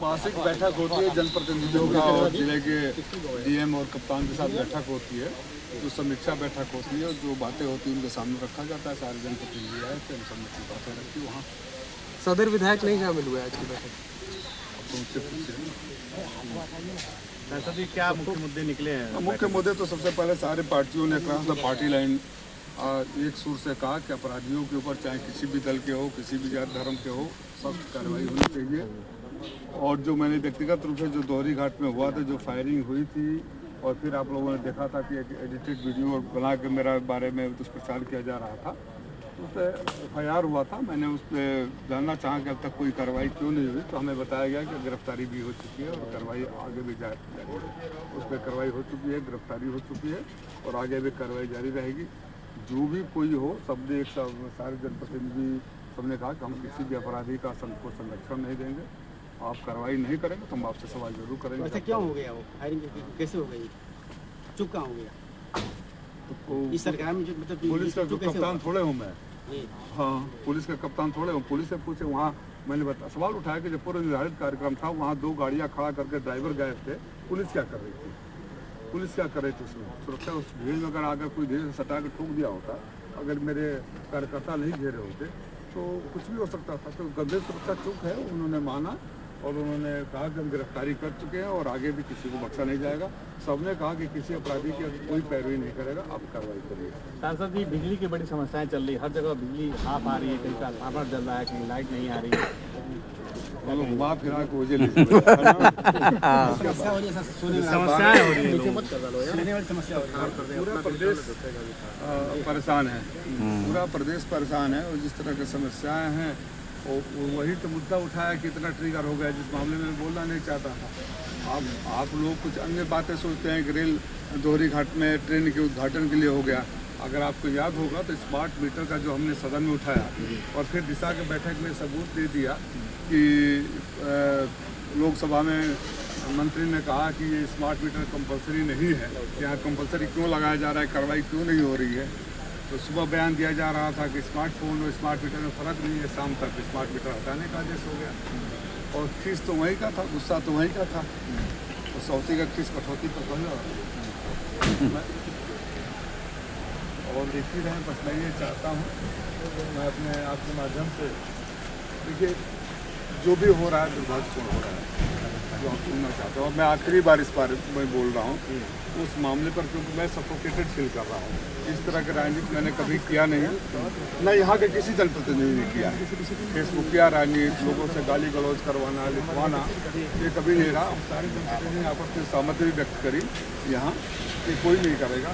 मासिक बैठक होती है जनप्रतिनिधियों का और जिले के डीएम और कप्तान के साथ बैठक होती है। जो समीक्षा बैठक होती है और जो बातें होती है उनके सामने रखा जाता है। सारे जनप्रतिनिधि आए थे, सबने बातें रखी वहाँ। सदर विधायक नहीं शामिल हुआ आज की बैठक? तो उनसे पूछिए। सभी क्या मुख्य मुद्दे निकले हैं? मुख्य मुद्दे तो सबसे पहले सारे पार्टियों ने कहा था, पार्टी लाइन एक सुर से कहा कि अपराधियों के ऊपर चाहे किसी भी दल के हो, किसी भी जात धर्म के हो, सख्त कार्रवाई होनी चाहिए। और जो मैंने व्यक्तिगत रूप से जो दोहरी घाट में हुआ था, जो फायरिंग हुई थी और फिर आप लोगों ने देखा था कि एक एडिटेड वीडियो बना के मेरा बारे में दुष्प्रचार किया जा रहा था, उस पर FIR हुआ था। मैंने उस पर जानना चाहा कि अब तक कोई कार्रवाई क्यों नहीं हुई, तो हमें बताया गया कि गिरफ्तारी भी हो चुकी है और कार्रवाई आगे भी जारी है। उस पर कार्रवाई हो चुकी है, गिरफ्तारी हो चुकी है और आगे भी कार्रवाई जारी रहेगी। जो भी कोई हो, सबने एक सारे जनप्रतिनिधि सबने कहा कि हम किसी भी अपराधी का को संरक्षण नहीं देंगे। आप कार्रवाई नहीं करेंगे तो हम आपसे सवाल जरूर करेंगे। वैसे क्यों हो गया वो फायरिंग, कैसे हो गई, चुप कहाँ हो गया? तो इस सरकार में जो मतलब पुलिस का जो कप्तान थोड़े हूँ मैं। ये हाँ, पुलिस का कप्तान थोड़े हूँ। पुलिस से पूछे, वहाँ मैंने सवाल उठाया कि जब पूर्व निर्धारित कार्यक्रम था, वहाँ 2 गाड़ियाँ खड़ा करके ड्राइवर गए थे, पुलिस क्या कर रही थी? पुलिस क्या कर रही थी उसमें? सुरक्षा उस भीड़ में अगर आकर कोई धीरे से सटा के ठोक दिया होता, अगर मेरे कार्यकर्ता नहीं घेरे होते तो कुछ भी हो सकता था। तो गंभीर सुरक्षा चूक है, उन्होंने माना और उन्होंने कहा कि हम गिरफ्तारी कर चुके हैं और आगे भी किसी को बख्शा नहीं जाएगा। सबने कहा कि किसी अपराधी की कोई पैरवी नहीं करेगा, आप कार्रवाई करिए। सांसद जी, बिजली की बड़ी समस्याएं चल रही है, हर जगह बिजली हाफ आ रही है, कहीं ट्रांसफार्मर जल रहा है, कहीं लाइट नहीं आ रही है। घुमा फिरा के वजह समस्याएं हो रही है, पूरा प्रदेश परेशान है, पूरा प्रदेश परेशान है। और जिस तरह की समस्याएं हैं वही तो मुद्दा उठाया कि इतना ट्रिगर हो गया, जिस मामले में बोलना नहीं चाहता था। आप लोग कुछ अन्य बातें सोचते हैं कि रेल दोहरी घाट में ट्रेन के उद्घाटन के लिए हो गया। अगर आपको याद होगा तो स्मार्ट मीटर का जो हमने सदन में उठाया और फिर दिशा के बैठक में सबूत दे दिया कि लोकसभा में मंत्री ने कहा कि ये स्मार्ट मीटर कंपलसरी नहीं है, यहाँ कंपलसरी क्यों लगाया जा रहा है, कार्रवाई क्यों नहीं हो रही है। तो सुबह बयान दिया जा रहा था कि स्मार्टफोन और स्मार्ट मीटर में फ़र्क नहीं है, शाम तक स्मार्ट मीटर हटाने का आदेश हो गया। और खीस तो वहीं का था, गुस्सा तो वहीं का था। तो सौती का खीस कटौती पर पहले और देख ही रहे। बस मैं ये चाहता हूँ, मैं अपने आपके माध्यम से, देखिए जो भी हो रहा है दुर्भाग्यपूर्ण हो रहा है, जो हम सुनना चाहते हो। और मैं आखिरी बार इस बारे में बोल रहा हूँ उस मामले पर, क्योंकि मैं सफोकेटेड फील कर रहा हूँ। इस तरह की राजनीति मैंने कभी किया नहीं, न यहाँ के किसी जनप्रतिनिधि ने किया है। फेसबुकिया राजनीति, लोगों से गाली गलौज करवाना, लिखवाना, ये कभी नहीं रहा। सारे जनप्रतिनिधि ने आपस में सहमति भी व्यक्त करी यहाँ कि कोई नहीं करेगा।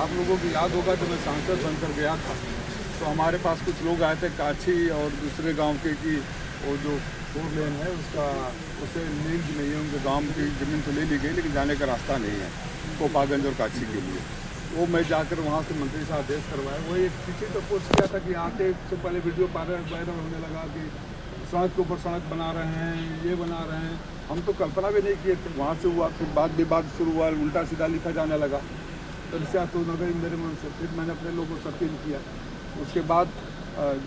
आप लोगों को याद होगा जब मैं सांसद बनकर गया था तो हमारे पास कुछ लोग आए थे काछी और दूसरे गांव के, कि वो जो 4 लेन है उसे लिंक नहीं है, उनके गांव की ज़मीन तो ले ली गई लेकिन जाने का रास्ता नहीं है कोपागंज और काछी के लिए। वो मैं जाकर वहाँ से मंत्री से आदेश करवाया। वही एक चीज़ तो पोस्ट किया था कि आते से पहले वीडियो वायरल होने लगा कि सड़क के ऊपर सड़क बना रहे हैं, ये बना रहे हैं। हम तो कल्पना भी नहीं किए थे। वहाँ से हुआ, फिर बाद विवाद शुरू हुआ, उल्टा सीधा लिखा जाने लगा। ईर्ष्या तो न गई मेरे मन से। फिर मैंने अपने लोगों से अपील किया। उसके बाद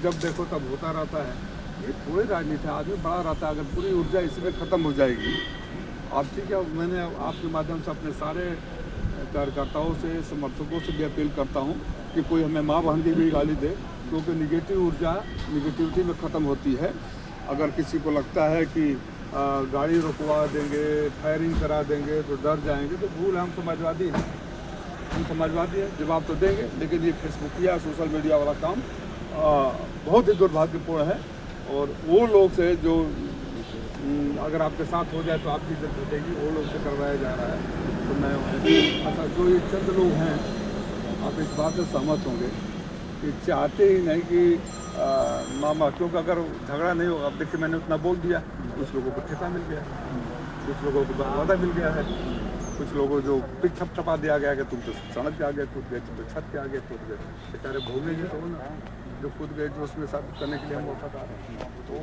जब देखो तब होता रहता है। ये थोड़ी राजनीति है, आदमी बड़ा रहता है। अगर पूरी ऊर्जा इसमें ख़त्म हो जाएगी, अब ठीक है, मैंने आपके माध्यम से अपने सारे कार्यकर्ताओं से, समर्थकों से भी अपील करता हूँ कि कोई हमें माँ बहन भी गाली दे, क्योंकि निगेटिव ऊर्जा निगेटिविटी में ख़त्म होती है। अगर किसी को लगता है कि गाड़ी रुकवा देंगे, फायरिंग करा देंगे तो डर जाएंगे, तो भूल। हम समाजवादी हैं, हम समाजवादी हैं, जवाब तो देंगे। लेकिन ये फेसबुकिया सोशल मीडिया वाला काम बहुत ही दुर्भाग्यपूर्ण है। और वो लोग से जो अगर आपके साथ हो जाए तो आपकी इज्जत घटेगी, वो लोग से करवाया जा रहा है। तो मैं अच्छा, जो ये चंद लोग हैं, आप इस बात से सहमत होंगे कि चाहते ही नहीं कि मामा, क्योंकि अगर झगड़ा नहीं होगा, अब देखिए मैंने उतना बोल दिया, कुछ लोगों को ठेका मिल गया, कुछ लोगों को वादा मिल गया है, कुछ लोगों जो पिक थपथपा दिया गया कि तुम तो सड़क पे आ गए, कूद गए, तुम तो छत पे आ गए, कूद गए। बेचारे भोगेंगे तो ना, जो कूद गए, जो उसमें साथ करने के लिए हम वफादार हैं। तो